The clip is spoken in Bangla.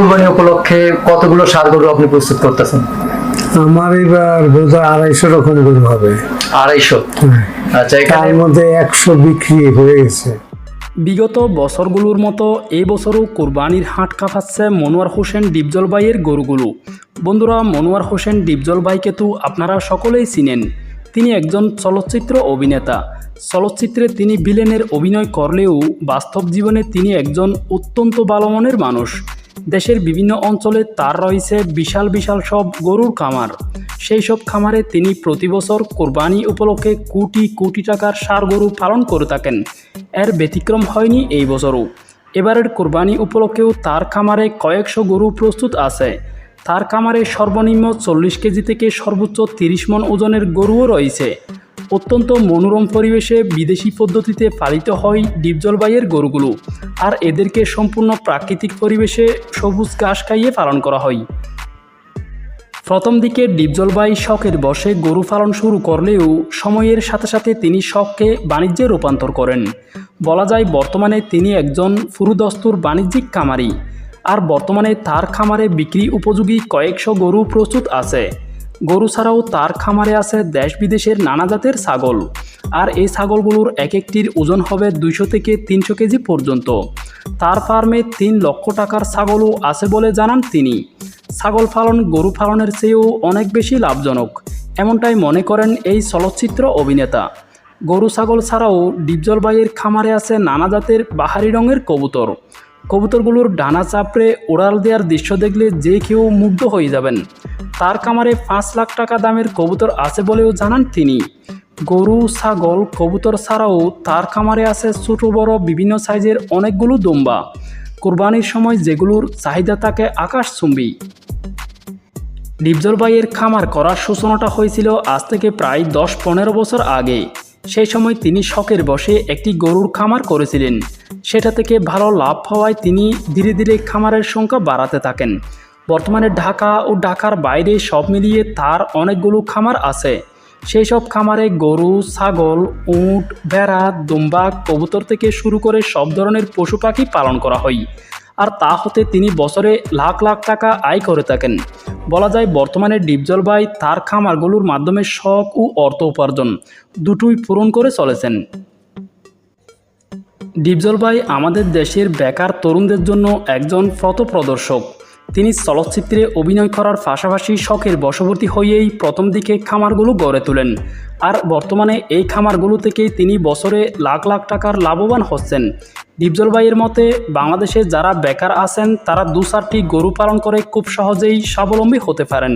কুরবানি উপলক্ষে কতগুলো ষাঁড় গরু আপনি প্রস্তুত করতেছেন? আমার এবার বোধহয় 250 রকম গরু হবে। 250? আচ্ছা, তার এখানে মধ্যে 100 বিক্রি হয়ে গেছে। বিগত বছরগুলোর মতো এই বছরও কোরবানির হাট কাঁপাচ্ছে মনোয়ার হোসেন ডিপজল ভাইয়ের গরুগুলো। বন্ধুরা, মনোয়ার হোসেন ডিপজল ভাইকে তো আপনারা সকলেই চিনেন। তিনি একজন চলচ্চিত্র অভিনেতা। চলচ্চিত্রে তিনি ভিলেনের অভিনয় করলেও বাস্তব জীবনে তিনি একজন অত্যন্ত ভালো মনের মানুষ। দেশের বিভিন্ন অঞ্চলে তার রয়েছে বিশাল বিশাল সব গরুর খামার। সেই সব খামারে তিনি প্রতি বছর কোরবানি উপলক্ষে কোটি কোটি টাকার ষাঁড় গরু পালন করে থাকেন। এর ব্যতিক্রম হয়নি এই বছরও। এবারের কোরবানি উপলক্ষেও তার খামারে কয়েকশো গরু প্রস্তুত আছে। তার খামারে সর্বনিম্ন 40 কেজি থেকে সর্বোচ্চ 30 মণ ওজনের গরুও রয়েছে। অত্যন্ত মনোরম পরিবেশে বিদেশি পদ্ধতিতে পালিত হয় ডিপজল ভাইয়ের গরুগুলো, আর এদেরকে সম্পূর্ণ প্রাকৃতিক পরিবেশে সবুজ ঘাস খাইয়ে পালন করা হয়। প্রথম দিকে ডিপজল ভাই শখের বশে গরু পালন শুরু করলেও সময়ের সাথে সাথে তিনি শখকে বাণিজ্যে রূপান্তর করেন। বলা যায় বর্তমানে তিনি একজন পুরুদস্তুর বাণিজ্যিক খামারি, আর বর্তমানে তার খামারে বিক্রি উপযোগী কয়েকশো গরু প্রস্তুত আছে। গরু ছাড়াও তার খামারে আছে দেশ বিদেশের নানা জাতের ছাগল, আর এই ছাগলগুলোর এক একটির ওজন হবে 200 থেকে 300 কেজি পর্যন্ত। তার ফার্মে 3 লক্ষ টাকার ছাগলও আছে বলে জানান তিনি। ছাগল পালন গরু পালনের চেয়েও অনেক বেশি লাভজনক, এমনটাই মনে করেন এই চলচ্চিত্র অভিনেতা। গরু ছাগল ছাড়াও ডিপজল ভাইয়ের খামারে আছে নানা জাতের বাহারি রঙের কবুতর। কবুতরগুলোর ডানা চাপড়ে উড়াল দেওয়ার দৃশ্য দেখলে যে কেউ মুগ্ধ হয়ে যাবেন। তার খামারে 5 লাখ টাকা দামের কবুতর আছে বলেও জানান তিনি। গরু ছাগল কবুতর ছাড়াও তার খামারে আছে ছোট বড় বিভিন্ন সাইজের অনেকগুলো দুম্বা। কোরবানির সময় যেগুলোর চাহিদা থাকে আকাশচুম্বী। ডিপজল ভাইয়ের খামার করার সূচনাটা হয়েছিল আজ থেকে প্রায় 10-15 বছর আগে। সেই সময় তিনি শখের বশে একটি গরুর খামার করেছিলেন। সেটা থেকে ভালো লাভ হওয়ায় তিনি ধীরে ধীরে খামারের সংখ্যা বাড়াতে থাকেন। বর্তমানে ঢাকা ও ঢাকার বাইরে সব মিলিয়ে তার অনেকগুলো খামার আছে। সেই সব খামারে গরু, ছাগল, উট, ভেড়া, দুম্বা, কবুতর থেকে শুরু করে সব ধরনের পশু পাখি পালন করা হয়, আর তা হতে তিনি বছরে লাখ লাখ টাকা আয় করে থাকেন। বলা যায় বর্তমানে ডিপজল ভাই তার খামারগুলোর মাধ্যমে শখ ও অর্থ উপার্জন দুটোই পূরণ করে চলেছেন। ডিপজল ভাই আমাদের দেশের বেকার তরুণদের জন্য একজন পথপ্রদর্শক। তিনি চলচ্চিত্রে অভিনয় করার পাশাপাশি শখের বশবর্তী হয়েই প্রথম দিকে খামারগুলো গড়ে তোলেন, আর বর্তমানে এই খামারগুলো থেকেই তিনি বছরে লাখ লাখ টাকার লাভবান হচ্ছেন। ডিপজল ভাইয়ের মতে বাংলাদেশে যারা বেকার আছেন তারা 2-4টি গরু পালন করে খুব সহজেই স্বাবলম্বী হতে পারেন।